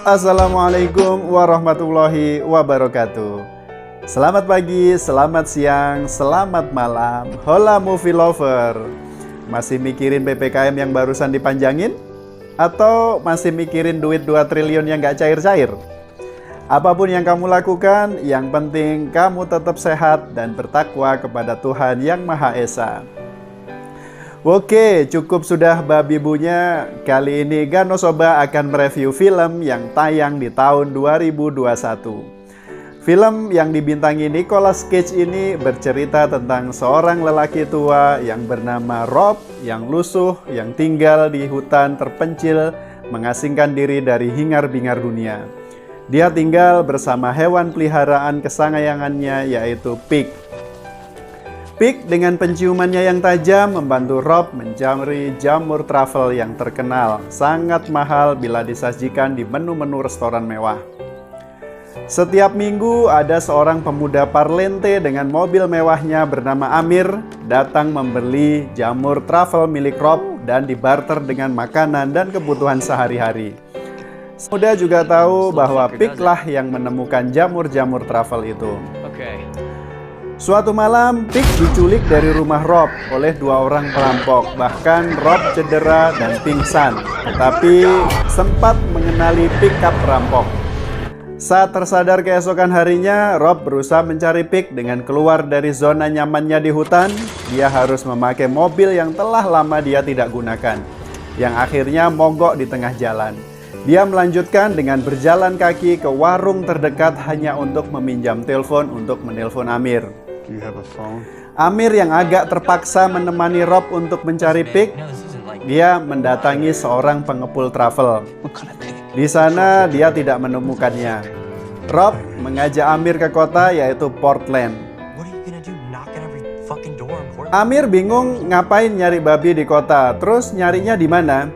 Assalamualaikum warahmatullahi wabarakatuh. Selamat pagi, selamat siang, selamat malam. Hola movie lover. Masih mikirin PPKM yang barusan dipanjangin? Atau masih mikirin duit 2 triliun yang gak cair-cair? Apapun yang kamu lakukan, yang penting kamu tetap sehat dan bertakwa kepada Tuhan Yang Maha Esa. Oke, cukup sudah babi bunya. Kali ini Gano Soba akan mereview film yang tayang di tahun 2021. Film yang dibintangi Nicolas Cage ini bercerita tentang seorang lelaki tua yang bernama Rob, yang lusuh, yang tinggal di hutan terpencil, mengasingkan diri dari hingar-bingar dunia. Dia tinggal bersama hewan peliharaan kesayangannya, yaitu pig. Pig dengan penciumannya yang tajam membantu Rob mencari jamur truffle yang terkenal, sangat mahal bila disajikan di menu-menu restoran mewah. Setiap minggu ada seorang pemuda parlente dengan mobil mewahnya bernama Amir datang membeli jamur truffle milik Rob dan dibarter dengan makanan dan kebutuhan sehari-hari. Pemuda juga tahu bahwa Pig lah yang menemukan jamur-jamur truffle itu. Suatu malam, Pig diculik dari rumah Rob oleh 2 orang perampok. Bahkan Rob cedera dan pingsan, tetapi sempat mengenali pickup perampok. Saat tersadar keesokan harinya, Rob berusaha mencari Pig dengan keluar dari zona nyamannya di hutan. Dia harus memakai mobil yang telah lama dia tidak gunakan, yang akhirnya mogok di tengah jalan. Dia melanjutkan dengan berjalan kaki ke warung terdekat hanya untuk meminjam telepon untuk menelpon Amir. Amir yang agak terpaksa menemani Rob untuk mencari Pig. Dia mendatangi seorang pengepul truffle. Di sana dia tidak menemukannya. Rob mengajak Amir ke kota, yaitu Portland. Amir bingung ngapain nyari babi di kota. Terus nyarinya di mana?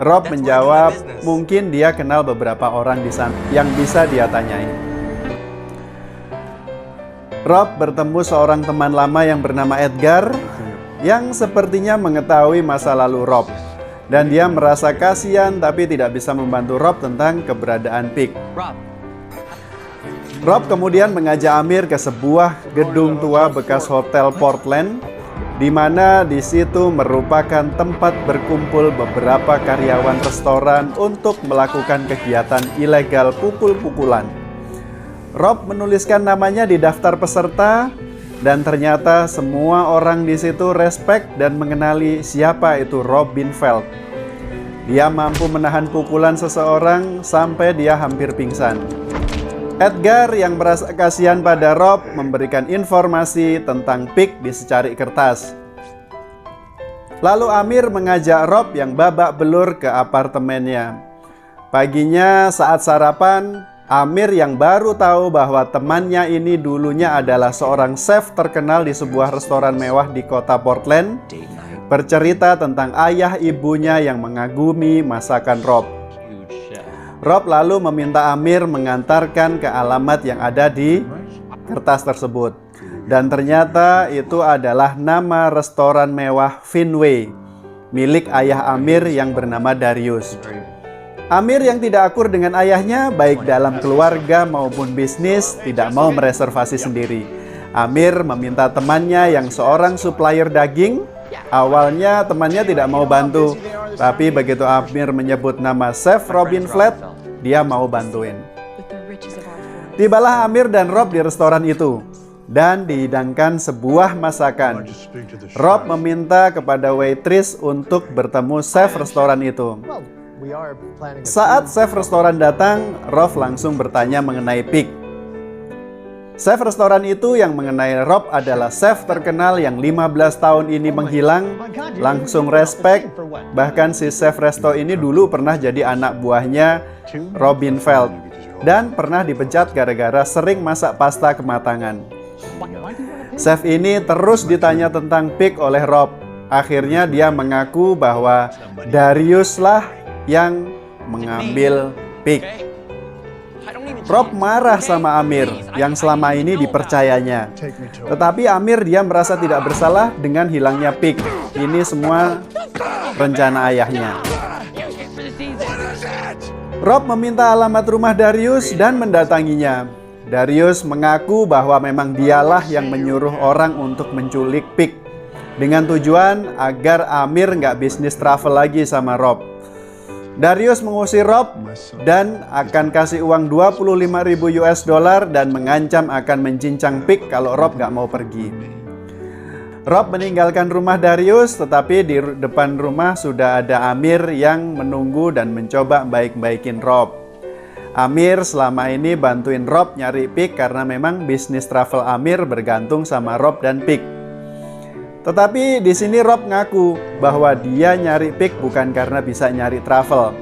Rob menjawab, mungkin dia kenal beberapa orang di sana yang bisa dia tanyai. Rob bertemu seorang teman lama yang bernama Edgar, yang sepertinya mengetahui masa lalu Rob. Dan dia merasa kasihan tapi tidak bisa membantu Rob tentang keberadaan Pig. Rob kemudian mengajak Amir ke sebuah gedung tua bekas hotel Portland, di mana di situ merupakan tempat berkumpul beberapa karyawan restoran untuk melakukan kegiatan ilegal pukul-pukulan. Rob menuliskan namanya di daftar peserta, dan ternyata semua orang di situ respect dan mengenali siapa itu Robin Feld. Dia mampu menahan pukulan seseorang sampai dia hampir pingsan. Edgar yang merasa kasihan pada Rob memberikan informasi tentang Pig di secari kertas. Lalu Amir mengajak Rob yang babak belur ke apartemennya. Paginya saat sarapan, Amir yang baru tahu bahwa temannya ini dulunya adalah seorang chef terkenal di sebuah restoran mewah di kota Portland, bercerita tentang ayah ibunya yang mengagumi masakan Rob. Rob lalu meminta Amir mengantarkan ke alamat yang ada di kertas tersebut. Dan ternyata itu adalah nama restoran mewah Finway, milik ayah Amir yang bernama Darius. Amir yang tidak akur dengan ayahnya, baik dalam keluarga maupun bisnis, tidak mau mereservasi sendiri. Amir meminta temannya yang seorang supplier daging. Awalnya temannya tidak mau bantu, tapi begitu Amir menyebut nama Chef Robin Feld, dia mau bantuin. Tibalah Amir dan Rob di restoran itu dan dihidangkan sebuah masakan. Rob meminta kepada waitress untuk bertemu chef restoran itu. Saat chef restoran datang, Rob langsung bertanya mengenai Pig. Chef restoran itu yang mengenai Rob adalah chef terkenal yang 15 tahun ini menghilang, langsung respect. Bahkan si chef resto ini dulu pernah jadi anak buahnya Robin Feld dan pernah dipecat gara-gara sering masak pasta kematangan. Chef ini terus ditanya tentang Pig oleh Rob. Akhirnya dia mengaku bahwa Darius lah yang mengambil Pig. Rob marah sama Amir yang selama ini dipercayanya. Tetapi Amir dia merasa tidak bersalah dengan hilangnya Pig. Ini semua rencana ayahnya. Rob meminta alamat rumah Darius dan mendatanginya. Darius mengaku bahwa memang dialah yang menyuruh orang untuk menculik Pig, dengan tujuan agar Amir nggak bisnis travel lagi sama Rob. Darius mengusir Rob dan akan kasih uang 25.000 US dollar dan mengancam akan mencincang Pig kalau Rob nggak mau pergi. Rob meninggalkan rumah Darius, tetapi di depan rumah sudah ada Amir yang menunggu dan mencoba baik-baikin Rob. Amir selama ini bantuin Rob nyari Pig karena memang bisnis travel Amir bergantung sama Rob dan Pig. Tetapi di sini Rob ngaku bahwa dia nyari Pig bukan karena bisa nyari travel,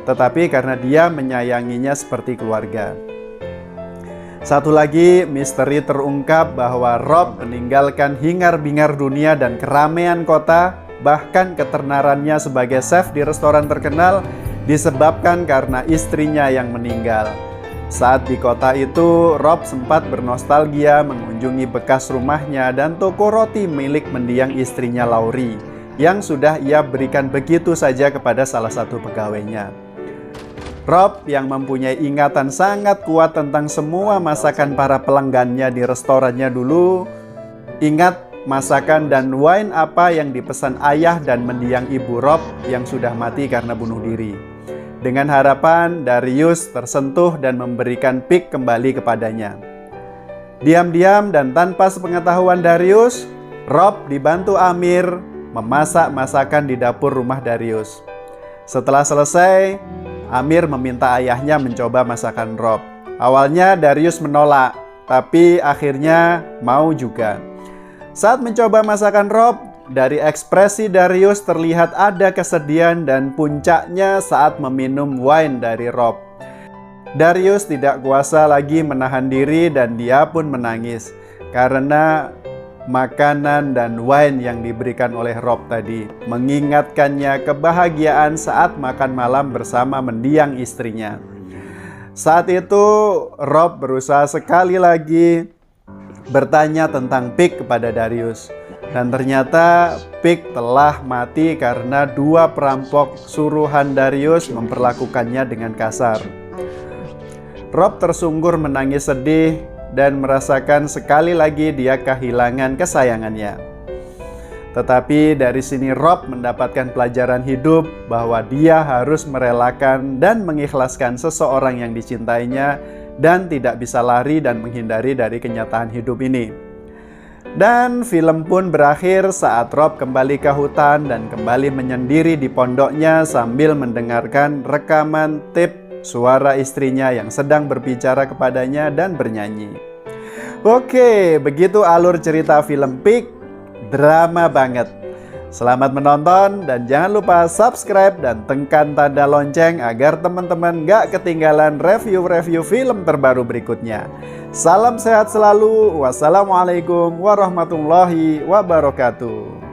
tetapi karena dia menyayanginya seperti keluarga. Satu lagi misteri terungkap bahwa Rob meninggalkan hingar-bingar dunia dan keramaian kota, bahkan ketenarannya sebagai chef di restoran terkenal disebabkan karena istrinya yang meninggal. Saat di kota itu, Rob sempat bernostalgia mengunjungi bekas rumahnya dan toko roti milik mendiang istrinya Laurie, yang sudah ia berikan begitu saja kepada salah satu pegawainya. Rob yang mempunyai ingatan sangat kuat tentang semua masakan para pelanggannya di restorannya dulu, ingat masakan dan wine apa yang dipesan ayah dan mendiang ibu Rob yang sudah mati karena bunuh diri. Dengan harapan Darius tersentuh dan memberikan Pig kembali kepadanya. Diam-diam dan tanpa sepengetahuan Darius, Rob dibantu Amir memasak masakan di dapur rumah Darius. Setelah selesai, Amir meminta ayahnya mencoba masakan Rob. Awalnya Darius menolak, tapi akhirnya mau juga. Saat mencoba masakan Rob, dari ekspresi Darius terlihat ada kesedihan dan puncaknya saat meminum wine dari Rob. Darius tidak kuasa lagi menahan diri dan dia pun menangis karena makanan dan wine yang diberikan oleh Rob tadi mengingatkannya kebahagiaan saat makan malam bersama mendiang istrinya. Saat itu Rob berusaha sekali lagi bertanya tentang Pig kepada Darius. Dan ternyata Pig telah mati karena dua perampok suruhan Darius memperlakukannya dengan kasar. Rob tersungkur menangis sedih dan merasakan sekali lagi dia kehilangan kesayangannya. Tetapi dari sini Rob mendapatkan pelajaran hidup bahwa dia harus merelakan dan mengikhlaskan seseorang yang dicintainya dan tidak bisa lari dan menghindari dari kenyataan hidup ini. Dan film pun berakhir saat Rob kembali ke hutan dan kembali menyendiri di pondoknya sambil mendengarkan rekaman tape suara istrinya yang sedang berbicara kepadanya dan bernyanyi. Oke, begitu alur cerita film Pig, drama banget. Selamat menonton dan jangan lupa subscribe dan tekan tanda lonceng agar teman-teman gak ketinggalan review-review film terbaru berikutnya. Salam sehat selalu. Wassalamualaikum warahmatullahi wabarakatuh.